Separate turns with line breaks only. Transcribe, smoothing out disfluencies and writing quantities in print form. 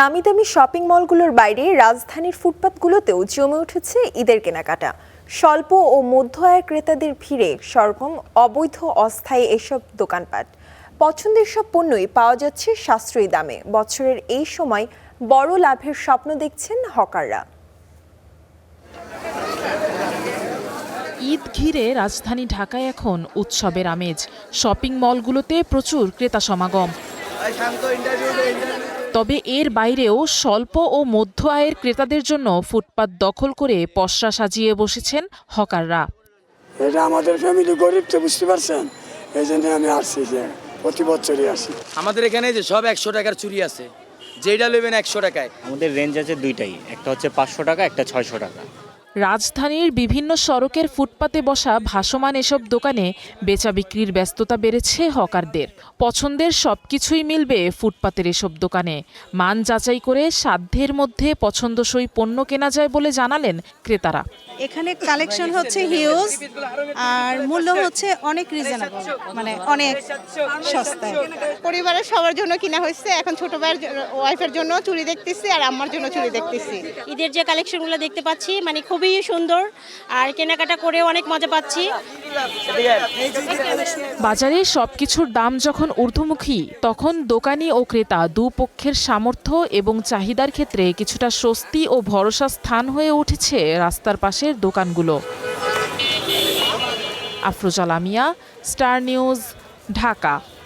নামিদামি শপিং মলগুলোর বাইরে রাজধানীর ফুটপাতগুলোতেও জমে উঠেছে ঈদের কেনাকাটা। স্বল্প ও মধ্য আয়ের ক্রেতাদের ভিড়ে সরগরম অবৈধ অস্থায়ী এসব দোকানপাট। পছন্দের সব পণ্যই পাওয়া যাচ্ছে সাশ্রয়ী দামে। বছরের এই সময় বড় লাভের স্বপ্ন দেখছেন হকাররা।
ঈদ ঘিরে রাজধানী ঢাকায় এখন উৎসবের আমেজ। শপিং মলগুলোতে প্রচুর ক্রেতা সমাগম। তবে এর বাইরেও স্বল্প ও মধ্য আয়ের ক্রেতাদের জন্য ফুটপাত দখল করে পসরা সাজিয়ে বসেছেন হকাররা।
এটা আমাদের ফ্যামিলি গরিব, তো বুঝতে পারছেন, এই জন্য আমি আসছি, যে প্রতি বছরই আসি।
আমাদের এখানে যে সব 100 টাকার চুড়ি আছে, যেটা নেবেন 100 টাকায়।
আমাদের রেঞ্জ আছে দুইটাই, একটা হচ্ছে 500 টাকা, একটা 600 টাকা।
রাজধানীর বিভিন্ন সড়কের ফুটপাতে বসা ভাসমান এসব দোকানে বেচা বিক্রির ব্যস্ততা বেড়েছে হকারদের। পছন্দের সবকিছুই মিলবে ফুটপাতের এসব দোকানে। মান যাচাই করে সাধ্যের মধ্যে পছন্দসই পণ্য কেনা যায় বলে জানালেন ক্রেতারা।
এখানে কালেকশন হচ্ছে হিউজ, আর মূল্য হচ্ছে অনেক রিজনেবল, মানে অনেক সস্তায়।
পরিবারের সবার জন্য কিনা হয়েছে। এখন ছোট ভাইয়ের ওয়াইফের জন্য চুড়ি দেখতেছি, আর আম্মার জন্য চুড়ি দেখতেছি।
ঈদের যে কালেকশনগুলো দেখতে পাচ্ছি, মানে খুবই সুন্দর, আর কেনাকাটা করেও অনেক মজা পাচ্ছি।
বাজারে সবকিছুর দাম যখন ঊর্ধ্বমুখী, তখন দোকানি ও ক্রেতা দুপক্ষের সামর্থ্য এবং চাহিদার ক্ষেত্রে কিছুটা স্বস্তি ও ভরসা স্থান হয়ে উঠেছে রাস্তার পাশের দোকানগুলো। Afroza Lamia, star news, Dhaka.